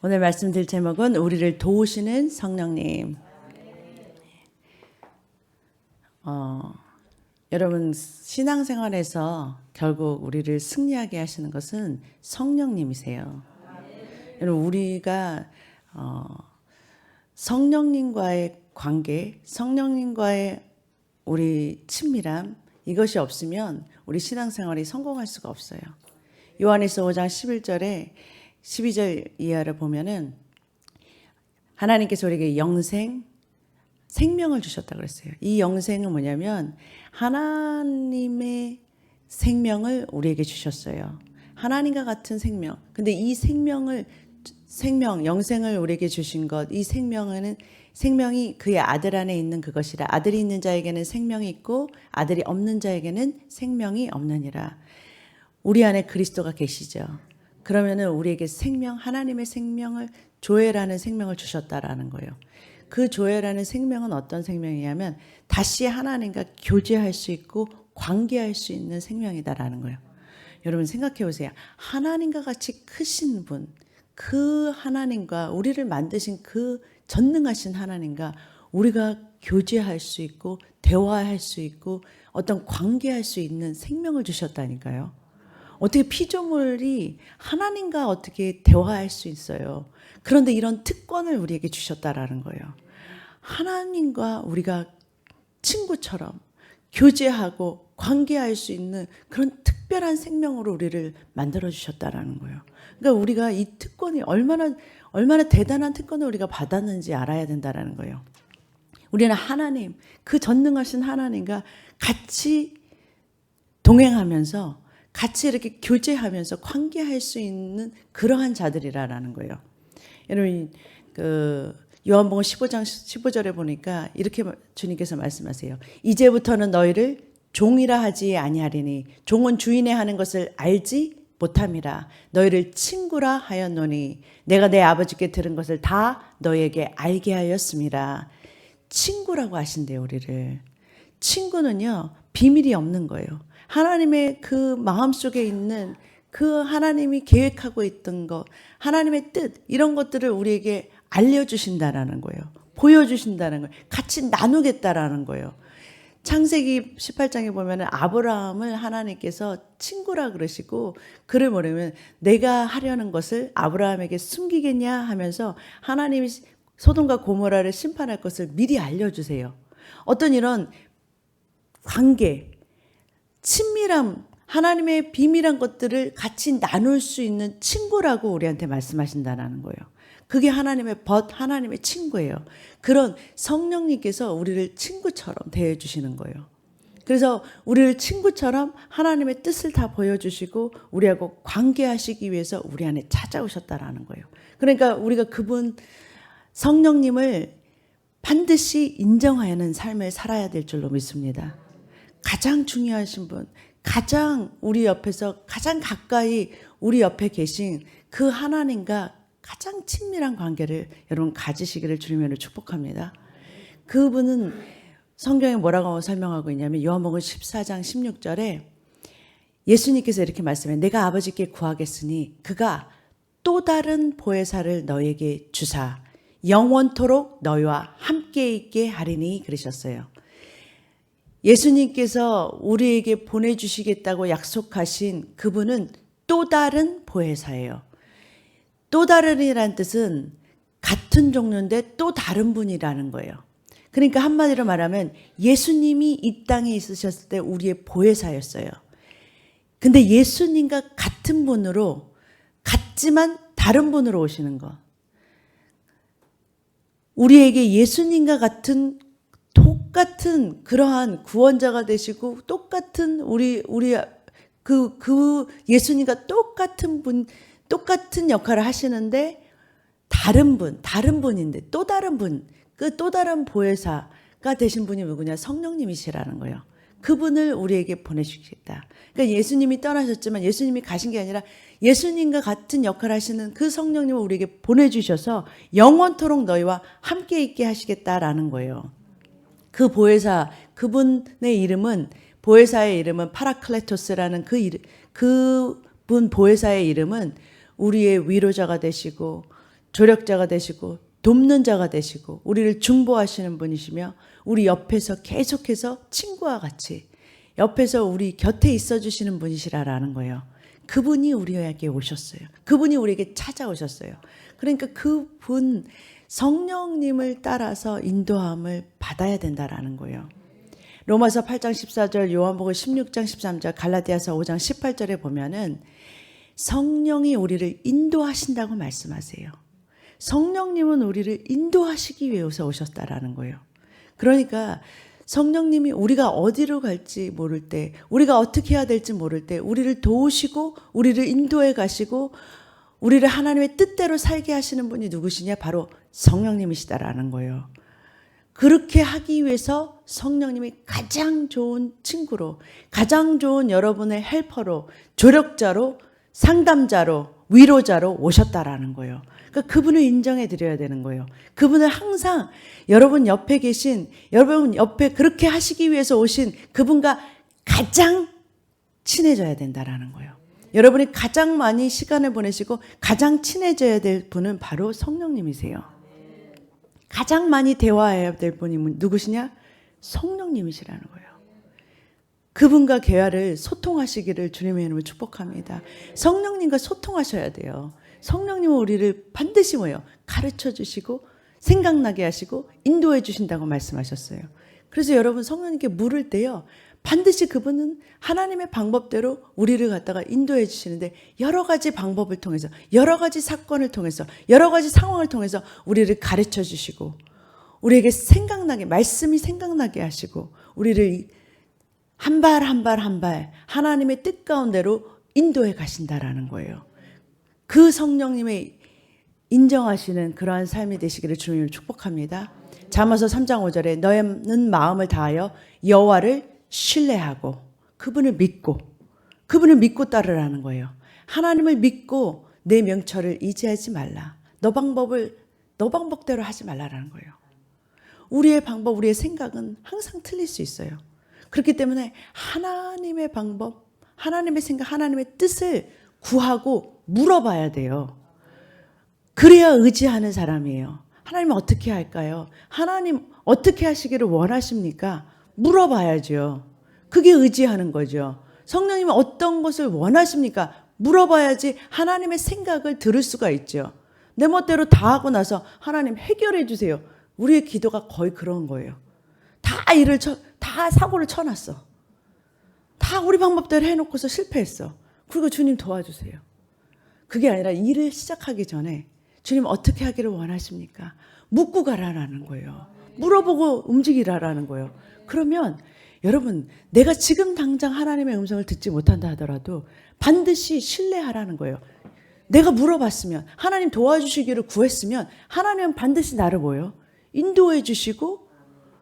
오늘 말씀드릴 제목은 우리를 도우시는 성령님. 여러분 신앙생활에서 결국 우리를 승리하게 하시는 것은 성령님이세요. 여러분 우리가 성령님과의 관계, 성령님과의 우리 친밀함, 이것이 없으면 우리 신앙생활이 성공할 수가 없어요. 요한일서 5장 11절에 12절 이하를 보면은 하나님께서 우리에게 영생, 생명을 주셨다고 그랬어요. 이 영생은 뭐냐면 하나님의 생명을 우리에게 주셨어요. 하나님과 같은 생명. 근데 이 영생을 우리에게 주신 것, 이 생명이 그의 아들 안에 있는 그것이라. 아들이 있는 자에게는 생명이 있고 아들이 없는 자에게는 생명이 없느니라. 우리 안에 그리스도가 계시죠. 그러면은 우리에게 하나님의 생명을, 조회라는 생명을 주셨다라는 거예요. 그 조회라는 생명은 어떤 생명이냐면 다시 하나님과 교제할 수 있고 관계할 수 있는 생명이다라는 거예요. 여러분 생각해 보세요. 하나님과 같이 크신 분, 그 하나님과 우리를 만드신 그 전능하신 하나님과 우리가 교제할 수 있고 대화할 수 있고 어떤 관계할 수 있는 생명을 주셨다니까요. 어떻게 피조물이 하나님과 어떻게 대화할 수 있어요? 그런데 이런 특권을 우리에게 주셨다라는 거예요. 하나님과 우리가 친구처럼 교제하고 관계할 수 있는 그런 특별한 생명으로 우리를 만들어 주셨다라는 거예요. 그러니까 우리가 이 특권이 얼마나 대단한 특권을 우리가 받았는지 알아야 된다라는 거예요. 우리는 하나님, 그 전능하신 하나님과 같이 동행하면서 같이 이렇게 교제하면서 관계할 수 있는 그러한 자들이라는 거예요. 여러분 요한복음 15장 15절에 보니까 이렇게 주님께서 말씀하세요. 이제부터는 너희를 종이라 하지 아니하리니 종은 주인의 하는 것을 알지 못함이라. 너희를 친구라 하였노니 내가 내 아버지께 들은 것을 다 너희에게 알게 하였습니다. 친구라고 하신대요, 우리를. 친구는요, 비밀이 없는 거예요. 하나님의 그 마음속에 있는 그 하나님이 계획하고 있던 것, 하나님의 뜻, 이런 것들을 우리에게 알려주신다라는 거예요. 보여주신다는 거예요. 같이 나누겠다라는 거예요. 창세기 18장에 보면 아브라함을 하나님께서 친구라 그러시고, 그를 모르면 내가 하려는 것을 아브라함에게 숨기겠냐 하면서 하나님이 소돔과 고모라를 심판할 것을 미리 알려주세요. 어떤 이런 관계, 친밀함, 하나님의 비밀한 것들을 같이 나눌 수 있는 친구라고 우리한테 말씀하신다는 거예요. 그게 하나님의 하나님의 친구예요. 그런 성령님께서 우리를 친구처럼 대해주시는 거예요. 그래서 우리를 친구처럼 하나님의 뜻을 다 보여주시고 우리하고 관계하시기 위해서 우리 안에 찾아오셨다라는 거예요. 그러니까 우리가 그분 성령님을 반드시 인정하는 삶을 살아야 될 줄로 믿습니다. 가장 중요하신 분, 가장 우리 옆에서 가장 가까이 우리 옆에 계신 그 하나님과 가장 친밀한 관계를 여러분 가지시기를 주님으로 축복합니다. 그분은 성경에 뭐라고 설명하고 있냐면 요한복음 14장 16절에 예수님께서 이렇게 말씀해요. 내가 아버지께 구하겠으니 그가 또 다른 보혜사를 너에게 주사 영원토록 너희와 함께 있게 하리니 그러셨어요. 예수님께서 우리에게 보내주시겠다고 약속하신 그분은 또 다른 보혜사예요. 또 다른이란 뜻은 같은 종류인데 또 다른 분이라는 거예요. 그러니까 한마디로 말하면 예수님이 이 땅에 있으셨을 때 우리의 보혜사였어요. 근데 예수님과 같은 분으로, 같지만 다른 분으로 오시는 거. 우리에게 예수님과 같은 똑같은 그러한 구원자가 되시고 똑같은 그 예수님과 똑같은 분, 똑같은 역할을 하시는데 다른 분인데 또 다른 분, 그 또 다른 보혜사가 되신 분이 누구냐? 성령님이시라는 거예요. 그분을 우리에게 보내주시겠다. 그러니까 예수님이 떠나셨지만 예수님이 가신 게 아니라 예수님과 같은 역할을 하시는 그 성령님을 우리에게 보내주셔서 영원토록 너희와 함께 있게 하시겠다라는 거예요. 그 보혜사, 그분의 이름은, 보혜사의 이름은 파라클레토스라는 그분 보혜사의 이름은 우리의 위로자가 되시고 조력자가 되시고 돕는 자가 되시고 우리를 중보하시는 분이시며 우리 옆에서 계속해서 친구와 같이 옆에서 우리 곁에 있어 주시는 분이시라라는 거예요. 그분이 우리에게 오셨어요. 그분이 우리에게 찾아오셨어요. 그러니까 그분 성령님을 따라서 인도함을 받아야 된다라는 거예요. 로마서 8장 14절, 요한복음 16장 13절, 갈라디아서 5장 18절에 보면은 성령이 우리를 인도하신다고 말씀하세요. 성령님은 우리를 인도하시기 위해서 오셨다라는 거예요. 그러니까 성령님이 우리가 어디로 갈지 모를 때, 우리가 어떻게 해야 될지 모를 때 우리를 도우시고 우리를 인도해 가시고 우리를 하나님의 뜻대로 살게 하시는 분이 누구시냐? 바로 성령님이시다라는 거예요. 그렇게 하기 위해서 성령님이 가장 좋은 친구로, 가장 좋은 여러분의 헬퍼로, 조력자로, 상담자로, 위로자로 오셨다라는 거예요. 그러니까 그분을 인정해 드려야 되는 거예요. 그분을 항상 여러분 옆에 계신, 여러분 옆에 그렇게 하시기 위해서 오신 그분과 가장 친해져야 된다라는 거예요. 여러분이 가장 많이 시간을 보내시고 가장 친해져야 될 분은 바로 성령님이세요. 가장 많이 대화해야 될 분이 누구시냐? 성령님이시라는 거예요. 그분과 대화를 소통하시기를 주님의 이름으로 축복합니다. 성령님과 소통하셔야 돼요. 성령님은 우리를 반드시 뭐예요? 가르쳐 주시고 생각나게 하시고 인도해 주신다고 말씀하셨어요. 그래서 여러분 성령님께 물을 때요, 반드시 그분은 하나님의 방법대로 우리를 갖다가 인도해 주시는데 여러 가지 방법을 통해서, 여러 가지 사건을 통해서, 여러 가지 상황을 통해서 우리를 가르쳐 주시고 우리에게 생각나게, 말씀이 생각나게 하시고 우리를 한 발 한 발 한 발 하나님의 뜻 가운데로 인도해 가신다라는 거예요. 그 성령님의 인정하시는 그러한 삶이 되시기를 주님을 축복합니다. 잠언서 3장 5절에 너는 마음을 다하여 여호와를 신뢰하고 그분을 믿고 따르라는 거예요. 하나님을 믿고 내 명철을 의지하지 말라. 너 방법대로 하지 말라라는 거예요. 우리의 방법, 우리의 생각은 항상 틀릴 수 있어요. 그렇기 때문에 하나님의 방법, 하나님의 생각, 하나님의 뜻을 구하고 물어봐야 돼요. 그래야 의지하는 사람이에요. 하나님 어떻게 할까요? 하나님 어떻게 하시기를 원하십니까? 물어봐야죠. 그게 의지하는 거죠. 성령님은 어떤 것을 원하십니까? 물어봐야지 하나님의 생각을 들을 수가 있죠. 내 멋대로 다 하고 나서 하나님 해결해 주세요. 우리의 기도가 거의 그런 거예요. 다 사고를 쳐놨어. 다 우리 방법대로 해놓고서 실패했어. 그리고 주님 도와주세요. 그게 아니라 일을 시작하기 전에 주님 어떻게 하기를 원하십니까? 묻고 가라라는 거예요. 물어보고 움직이라라는 거예요. 그러면 여러분, 내가 지금 당장 하나님의 음성을 듣지 못한다 하더라도 반드시 신뢰하라는 거예요. 내가 물어봤으면, 하나님 도와주시기를 구했으면 하나님은 반드시 나를 뭐예요? 인도해 주시고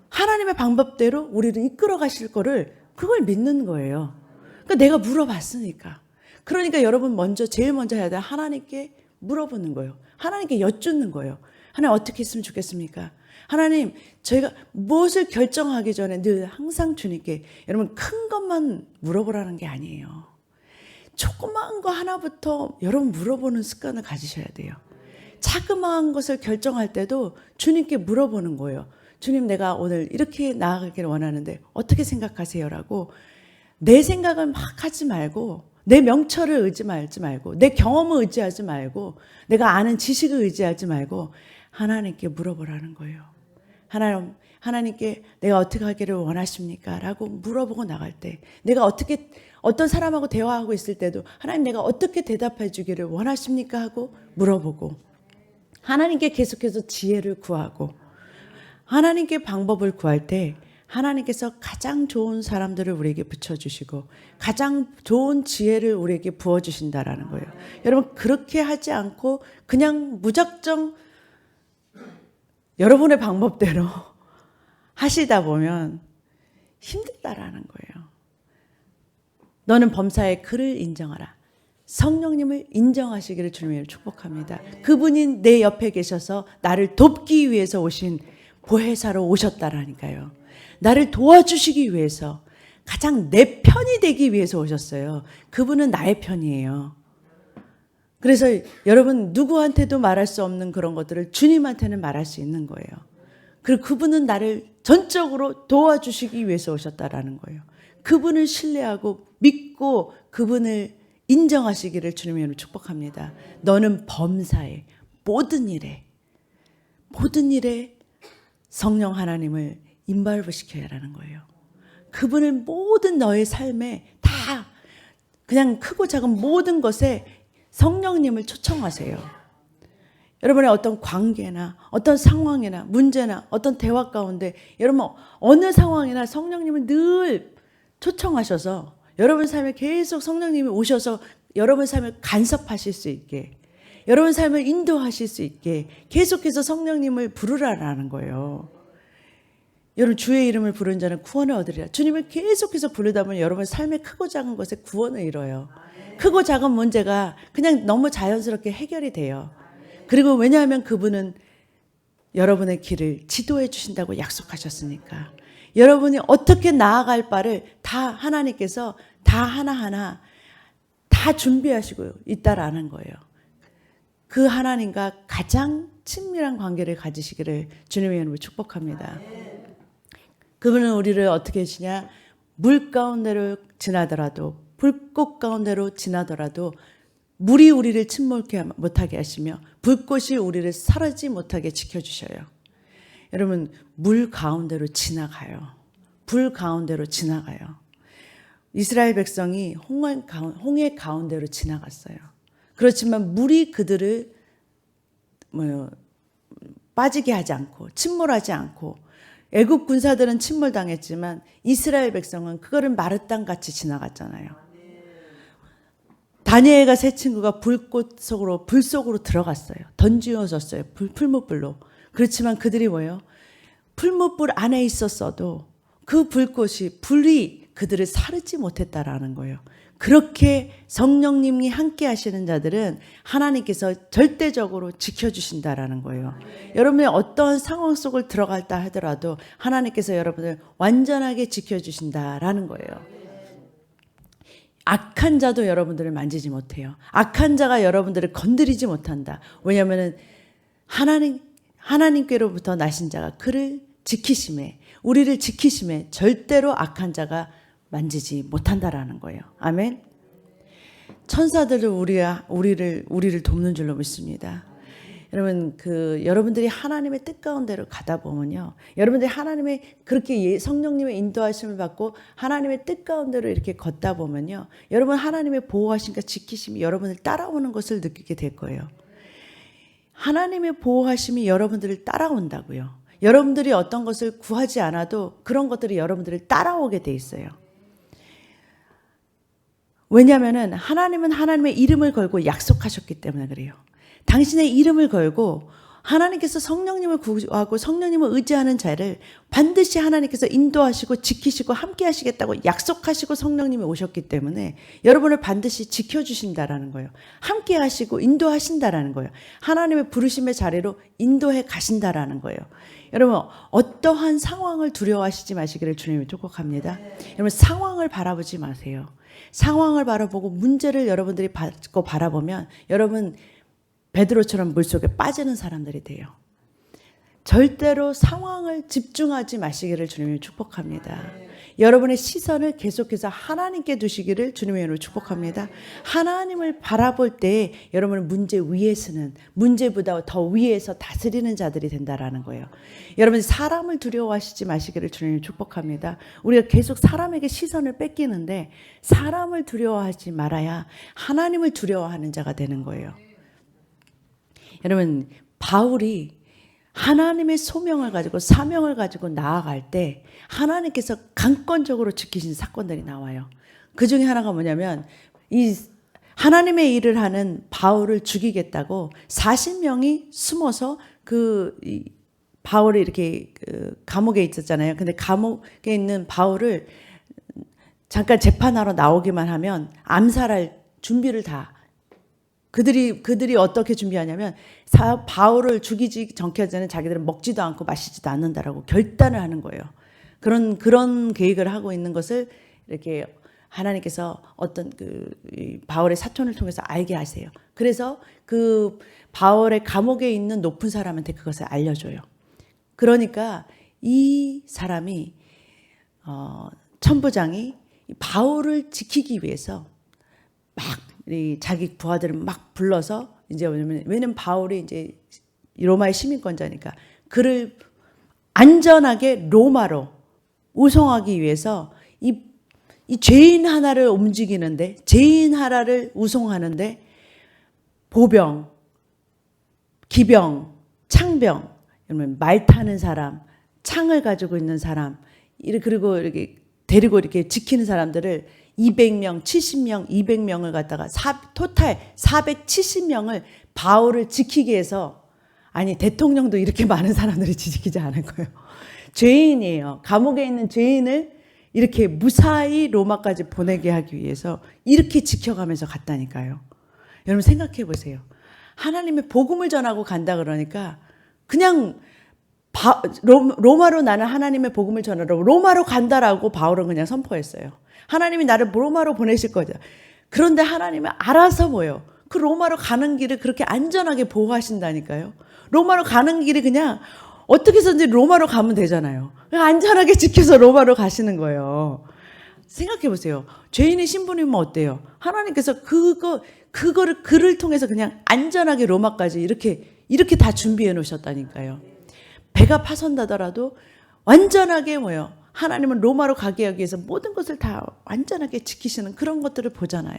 하나님의 방법대로 우리를 이끌어 가실 거를, 그걸 믿는 거예요. 그러니까 내가 물어봤으니까. 그러니까 여러분 제일 먼저 해야 돼. 하나님께 물어보는 거예요. 하나님께 여쭙는 거예요. 하나님 어떻게 했으면 좋겠습니까? 하나님, 저희가 무엇을 결정하기 전에 늘 항상 주님께, 여러분 큰 것만 물어보라는 게 아니에요. 조그마한 거 하나부터 여러분 물어보는 습관을 가지셔야 돼요. 자그마한 것을 결정할 때도 주님께 물어보는 거예요. 주님, 내가 오늘 이렇게 나아가기를 원하는데 어떻게 생각하세요? 라고 내 생각을 막 하지 말고, 내 명철을 의지하지 말고, 내 경험을 의지하지 말고, 내가 아는 지식을 의지하지 말고 하나님께 물어보라는 거예요. 하나님께 내가 어떻게 하기를 원하십니까? 라고 물어보고 나갈 때, 내가 어떤 사람하고 대화하고 있을 때도 하나님, 내가 어떻게 대답해 주기를 원하십니까? 하고 물어보고, 하나님께 계속해서 지혜를 구하고, 하나님께 방법을 구할 때 하나님께서 가장 좋은 사람들을 우리에게 붙여주시고 가장 좋은 지혜를 우리에게 부어주신다라는 거예요. 여러분, 그렇게 하지 않고 그냥 무작정 여러분의 방법대로 하시다 보면 힘들다라는 거예요. 너는 범사의 그를 인정하라. 성령님을 인정하시기를 주님을 축복합니다. 그분이 내 옆에 계셔서 나를 돕기 위해서 오신 보혜사로 오셨다라니까요. 나를 도와주시기 위해서, 가장 내 편이 되기 위해서 오셨어요. 그분은 나의 편이에요. 그래서 여러분 누구한테도 말할 수 없는 그런 것들을 주님한테는 말할 수 있는 거예요. 그리고 그분은 나를 전적으로 도와주시기 위해서 오셨다라는 거예요. 그분을 신뢰하고 믿고 그분을 인정하시기를 주님의 이름으로 축복합니다. 너는 범사에 모든 일에 성령 하나님을 인발부시켜야 하는 거예요. 그분을 모든 너의 삶에 다 그냥 크고 작은 모든 것에 성령님을 초청하세요. 여러분의 어떤 관계나 어떤 상황이나 문제나 어떤 대화 가운데 여러분 어느 상황이나 성령님을 늘 초청하셔서 여러분 삶에 계속 성령님이 오셔서 여러분 삶을 간섭하실 수 있게 여러분 삶을 인도하실 수 있게 계속해서 성령님을 부르라라는 거예요. 여러분 주의 이름을 부르는 자는 구원을 얻으리라. 주님을 계속해서 부르다 보면 여러분 삶의 크고 작은 것에 구원을 이뤄요. 크고 작은 문제가 그냥 너무 자연스럽게 해결이 돼요. 그리고 왜냐하면 그분은 여러분의 길을 지도해 주신다고 약속하셨으니까 여러분이 어떻게 나아갈 바를 다 하나님께서 다 하나하나 다 준비하시고 있다라는 거예요. 그 하나님과 가장 친밀한 관계를 가지시기를 주님의 이름으로 축복합니다. 그분은 우리를 어떻게 하시냐? 물 가운데로 지나더라도 불꽃 가운데로 지나더라도 물이 우리를 침몰케 못하게 하시며 불꽃이 우리를 사르지 못하게 지켜주셔요. 여러분 물 가운데로 지나가요. 불 가운데로 지나가요. 이스라엘 백성이 홍해 가운데로 지나갔어요. 그렇지만 물이 그들을 빠지게 하지 않고 침몰하지 않고 애국 군사들은 침몰당했지만 이스라엘 백성은 그거를 마른 땅같이 지나갔잖아요. 다니엘과 세 친구가 불 속으로 들어갔어요. 던지어졌어요. 풀무불로. 그렇지만 그들이 뭐예요? 풀무불 안에 있었어도 그 불이 그들을 사르지 못했다라는 거예요. 그렇게 성령님이 함께 하시는 자들은 하나님께서 절대적으로 지켜주신다라는 거예요. 여러분의 어떤 상황 속을 들어갈다 하더라도 하나님께서 여러분을 완전하게 지켜주신다라는 거예요. 악한 자도 여러분들을 만지지 못해요. 악한 자가 여러분들을 건드리지 못한다. 왜냐하면 하나님께로부터 나신 자가 그를 지키심에 우리를 지키심에 절대로 악한 자가 만지지 못한다라는 거예요. 아멘. 천사들도 우리를 돕는 줄로 믿습니다. 여러분 여러분들이 하나님의 뜻 가운데로 가다 보면요, 여러분들이 하나님의 그렇게 성령님의 인도하심을 받고 하나님의 뜻 가운데로 이렇게 걷다 보면요, 여러분 하나님의 보호하심과 지키심이 여러분을 따라오는 것을 느끼게 될 거예요. 하나님의 보호하심이 여러분들을 따라온다고요. 여러분들이 어떤 것을 구하지 않아도 그런 것들이 여러분들을 따라오게 돼 있어요. 왜냐하면 하나님은 하나님의 이름을 걸고 약속하셨기 때문에 그래요. 당신의 이름을 걸고 하나님께서 성령님을 구하고 성령님을 의지하는 자를 반드시 하나님께서 인도하시고 지키시고 함께 하시겠다고 약속하시고 성령님이 오셨기 때문에 여러분을 반드시 지켜주신다라는 거예요. 함께 하시고 인도하신다라는 거예요. 하나님의 부르심의 자리로 인도해 가신다라는 거예요. 여러분 어떠한 상황을 두려워하시지 마시기를 주님이 축복합니다. 여러분 상황을 바라보지 마세요. 상황을 바라보고 문제를 여러분들이 바라보면 여러분 베드로처럼 물속에 빠지는 사람들이 돼요. 절대로 상황을 집중하지 마시기를 주님이 축복합니다. 여러분의 시선을 계속해서 하나님께 두시기를 주님의 이름으로 축복합니다. 하나님을 바라볼 때 여러분은 문제 위에서는 문제보다 더 위에서 다스리는 자들이 된다라는 거예요. 여러분 사람을 두려워하시지 마시기를 주님이 축복합니다. 우리가 계속 사람에게 시선을 뺏기는데 사람을 두려워하지 말아야 하나님을 두려워하는 자가 되는 거예요. 여러분 바울이 하나님의 소명을 가지고 사명을 가지고 나아갈 때 하나님께서 강권적으로 지키신 사건들이 나와요. 그 중에 하나가 뭐냐면 이 하나님의 일을 하는 바울을 죽이겠다고 40명이 숨어서 바울이 이렇게 감옥에 있었잖아요. 근데 감옥에 있는 바울을 잠깐 재판하러 나오기만 하면 암살할 준비를 다 그들이 어떻게 준비하냐면 바울을 죽이지 전까지는 자기들은 먹지도 않고 마시지도 않는다라고 결단을 하는 거예요. 그런 계획을 하고 있는 것을 이렇게 하나님께서 어떤 이 바울의 사촌을 통해서 알게 하세요. 그래서 그 바울의 감옥에 있는 높은 사람한테 그것을 알려줘요. 그러니까 이 사람이 천부장이 바울을 지키기 위해서 막 자기 부하들을 막 불러서 이제 왜냐면 바울이 이제 로마의 시민권자니까 그를 안전하게 로마로 우송하기 위해서 이 죄인 하나를 움직이는데 죄인 하나를 우송하는데 보병, 기병, 창병, 그러면 말 타는 사람, 창을 가지고 있는 사람, 그리고 이렇게 데리고 이렇게 지키는 사람들을 200명, 70명, 200명을 갖다가 토탈 470명을 바울을 지키기 위해서 아니 대통령도 이렇게 많은 사람들이 지키지 않을 거예요. 죄인이에요. 감옥에 있는 죄인을 이렇게 무사히 로마까지 보내게 하기 위해서 이렇게 지켜가면서 갔다니까요. 여러분 생각해 보세요. 하나님의 복음을 전하고 간다 그러니까 그냥 로마로 나는 하나님의 복음을 전하라고 로마로 간다라고 바울은 그냥 선포했어요. 하나님이 나를 로마로 보내실 거죠. 그런데 하나님은 알아서 뭐예요? 그 로마로 가는 길을 그렇게 안전하게 보호하신다니까요. 로마로 가는 길이 그냥 어떻게 해서든지 로마로 가면 되잖아요. 안전하게 지켜서 로마로 가시는 거예요. 생각해 보세요. 죄인의 신분이면 어때요? 하나님께서 그를 통해서 그냥 안전하게 로마까지 이렇게 다 준비해 놓으셨다니까요. 배가 파손되더라도 완전하게 뭐예요? 하나님은 로마로 가게 하기 위해서 모든 것을 다 완전하게 지키시는 그런 것들을 보잖아요.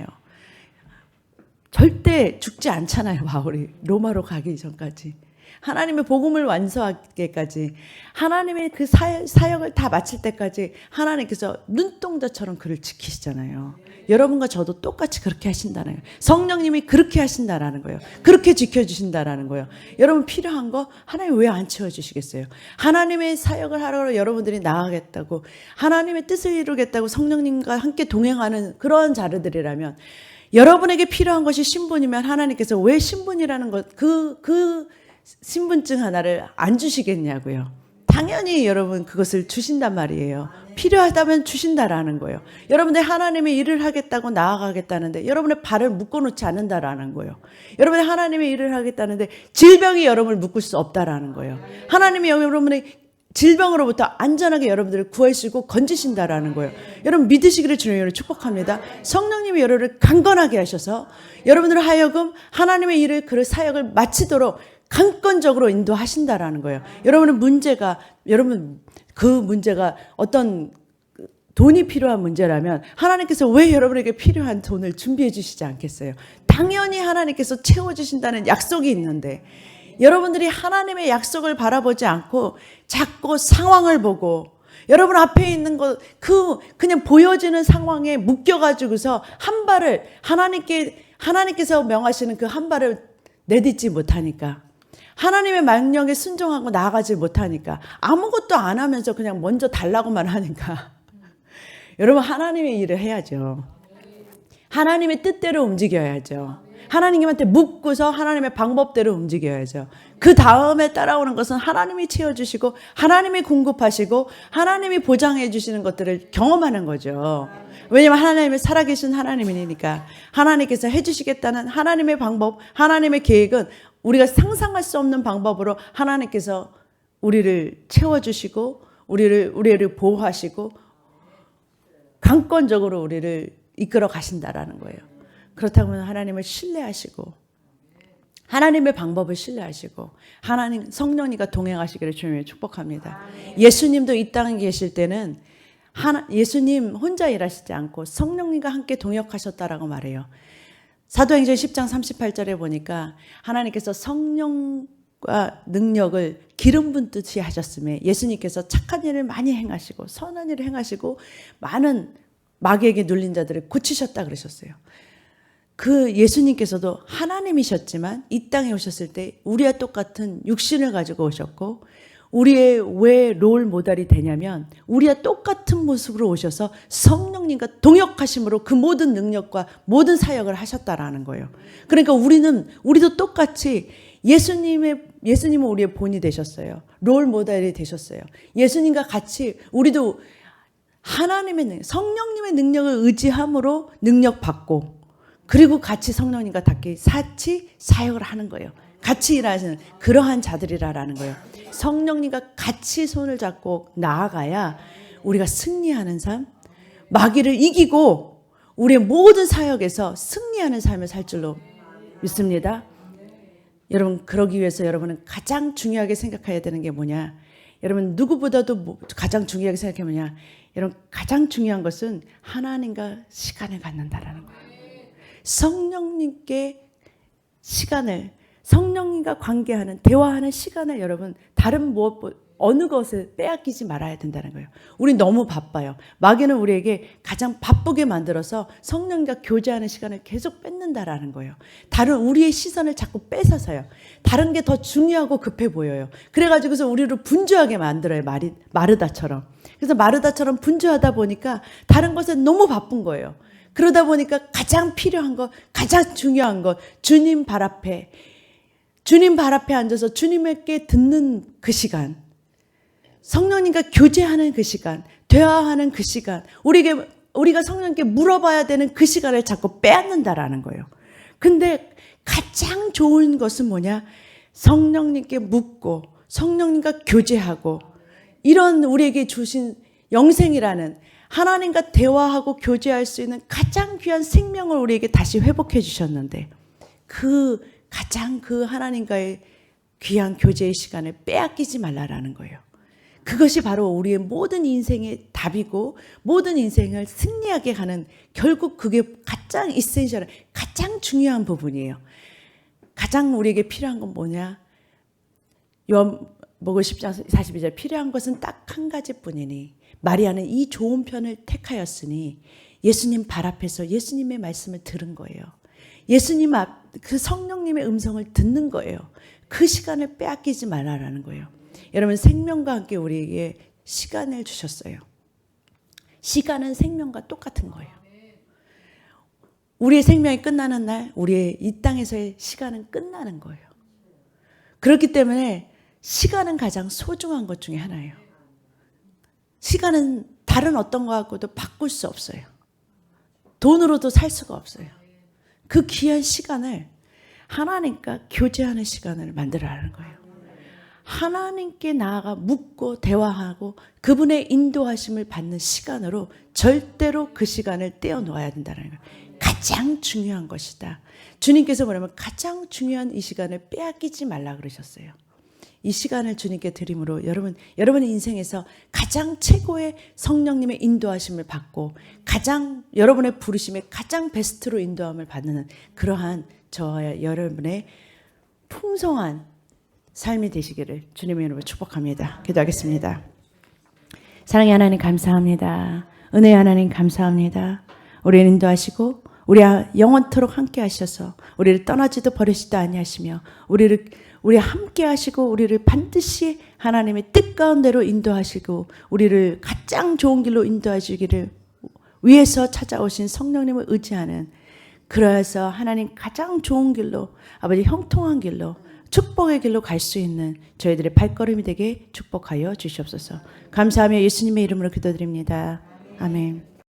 절대 죽지 않잖아요, 바울이. 로마로 가기 전까지. 하나님의 복음을 완수하기까지 하나님의 그 사역을 다 마칠 때까지 하나님께서 눈동자처럼 그를 지키시잖아요. 여러분과 저도 똑같이 그렇게 하신다는 거예요. 성령님이 그렇게 하신다라는 거예요. 그렇게 지켜주신다라는 거예요. 여러분 필요한 거 하나님 왜 안 채워주시겠어요? 하나님의 사역을 하러 여러분들이 나가겠다고 하나님의 뜻을 이루겠다고 성령님과 함께 동행하는 그런 자들이라면 여러분에게 필요한 것이 신분이면 하나님께서 왜 신분이라는 것 그 신분증 하나를 안 주시겠냐고요. 당연히 여러분 그것을 주신단 말이에요. 필요하다면 주신다라는 거예요. 여러분들 하나님의 일을 하겠다고 나아가겠다는데 여러분의 발을 묶어놓지 않는다라는 거예요. 여러분이 하나님의 일을 하겠다는데 질병이 여러분을 묶을 수 없다라는 거예요. 하나님이 여러분의 질병으로부터 안전하게 여러분들을 구하시고 건지신다라는 거예요. 여러분 믿으시기를 주님으로 축복합니다. 성령님이 여러분을 강건하게 하셔서 여러분들 하여금 하나님의 일을 그 사역을 마치도록 강권적으로 인도하신다라는 거예요. 여러분 그 문제가 어떤 돈이 필요한 문제라면 하나님께서 왜 여러분에게 필요한 돈을 준비해 주시지 않겠어요? 당연히 하나님께서 채워주신다는 약속이 있는데 여러분들이 하나님의 약속을 바라보지 않고 자꾸 상황을 보고 여러분 앞에 있는 것 그냥 보여지는 상황에 묶여가지고서 한 발을 하나님께서 명하시는 그 한 발을 내딛지 못하니까 하나님의 명령에 순종하고 나아가지 못하니까 아무것도 안 하면서 그냥 먼저 달라고만 하니까 여러분 하나님의 일을 해야죠. 하나님의 뜻대로 움직여야죠. 하나님한테 묻고서 하나님의 방법대로 움직여야죠. 그 다음에 따라오는 것은 하나님이 채워주시고 하나님이 공급하시고 하나님이 보장해 주시는 것들을 경험하는 거죠. 왜냐하면 하나님이 살아계신 하나님이니까 하나님께서 해주시겠다는 하나님의 방법, 하나님의 계획은 우리가 상상할 수 없는 방법으로 하나님께서 우리를 채워주시고 우리를 보호하시고 강권적으로 우리를 이끌어 가신다라는 거예요. 그렇다면 하나님을 신뢰하시고 하나님의 방법을 신뢰하시고 하나님 성령님과 동행하시기를 주님을 축복합니다. 예수님도 이 땅에 계실 때는 예수님 혼자 일하시지 않고 성령님과 함께 동역하셨다라고 말해요. 사도행전 10장 38절에 보니까 하나님께서 성령과 능력을 기름 붓듯이 하셨음에 예수님께서 착한 일을 많이 행하시고 선한 일을 행하시고 많은 마귀에게 눌린 자들을 고치셨다 그러셨어요. 그 예수님께서도 하나님이셨지만 이 땅에 오셨을 때 우리와 똑같은 육신을 가지고 오셨고 우리의 왜 롤 모델이 되냐면 우리와 똑같은 모습으로 오셔서 성령님과 동역하심으로 그 모든 능력과 모든 사역을 하셨다라는 거예요. 그러니까 우리도 똑같이 예수님은 우리의 본이 되셨어요. 롤 모델이 되셨어요. 예수님과 같이 우리도 하나님의 능력, 성령님의 능력을 의지함으로 능력 받고, 그리고 같이 성령님과 같이 사역을 하는 거예요. 같이 일하시는 그러한 자들이라는 거예요. 성령님과 같이 손을 잡고 나아가야 우리가 승리하는 삶, 마귀를 이기고 우리의 모든 사역에서 승리하는 삶을 살 줄로 믿습니다. 여러분, 그러기 위해서 여러분은 가장 중요하게 생각해야 되는 게 뭐냐? 여러분, 누구보다도 가장 중요하게 생각해 뭐냐? 여러분, 가장 중요한 것은 하나님과 시간을 갖는다라는 거예요. 성령님께 시간을, 성령님과 관계하는, 대화하는 시간을 여러분, 다른 어느 것을 빼앗기지 말아야 된다는 거예요. 우리 너무 바빠요. 마귀는 우리에게 가장 바쁘게 만들어서 성령과 교제하는 시간을 계속 뺏는다라는 거예요. 다른 우리의 시선을 자꾸 뺏어서요. 다른 게 더 중요하고 급해 보여요. 그래가지고서 우리를 분주하게 만들어요. 마르다처럼. 그래서 마르다처럼 분주하다 보니까 다른 것에 너무 바쁜 거예요. 그러다 보니까 가장 필요한 것, 가장 중요한 것, 주님 발 앞에 앉아서 주님께 듣는 그 시간, 성령님과 교제하는 그 시간, 대화하는 그 시간, 우리가 성령님께 물어봐야 되는 그 시간을 자꾸 빼앗는다라는 거예요. 근데 가장 좋은 것은 뭐냐? 성령님께 묻고 성령님과 교제하고, 이런 우리에게 주신 영생이라는, 하나님과 대화하고 교제할 수 있는 가장 귀한 생명을 우리에게 다시 회복해 주셨는데, 가장 그 하나님과의 귀한 교제의 시간을 빼앗기지 말라라는 거예요. 그것이 바로 우리의 모든 인생의 답이고, 모든 인생을 승리하게 하는, 결국 그게 가장 이센셜한, 가장 중요한 부분이에요. 가장 우리에게 필요한 건 뭐냐? 요한복음 10장 42절, 필요한 것은 딱 한 가지뿐이니 마리아는 이 좋은 편을 택하였으니 예수님 발 앞에서 예수님의 말씀을 들은 거예요. 예수님 그 성령님의 음성을 듣는 거예요. 그 시간을 빼앗기지 말라라는 거예요. 여러분, 생명과 함께 우리에게 시간을 주셨어요. 시간은 생명과 똑같은 거예요. 우리의 생명이 끝나는 날, 우리의 이 땅에서의 시간은 끝나는 거예요. 그렇기 때문에 시간은 가장 소중한 것 중에 하나예요. 시간은 다른 어떤 거하고도 바꿀 수 없어요. 돈으로도 살 수가 없어요. 그 귀한 시간을 하나님과 교제하는 시간을 만들어라는 거예요. 하나님께 나아가 묻고 대화하고 그분의 인도하심을 받는 시간으로 절대로 그 시간을 떼어놓아야 된다는 거예요. 가장 중요한 것이다. 주님께서 뭐냐면 가장 중요한 이 시간을 빼앗기지 말라 그러셨어요. 이 시간을 주님께 드림으로 여러분의 인생에서 가장 최고의 성령님의 인도하심을 받고, 가장 여러분의 부르심에 가장 베스트로 인도함을 받는 그러한 저와 여러분의 풍성한 삶이 되시기를 주님의 이름으로 축복합니다. 기도하겠습니다. 사랑의 하나님 감사합니다. 은혜의 하나님 감사합니다. 우리를 인도하시고 우리 영원토록 함께 하셔서 우리를 떠나지도 버리시도 아니하시며 우리 함께 하시고 우리를 반드시 하나님의 뜻 가운데로 인도하시고 우리를 가장 좋은 길로 인도하시기를 위해서 찾아오신 성령님을 의지하는, 그러해서 하나님 가장 좋은 길로, 아버지 형통한 길로, 축복의 길로 갈 수 있는 저희들의 발걸음이 되게 축복하여 주시옵소서. 감사하며 예수님의 이름으로 기도드립니다. 아멘.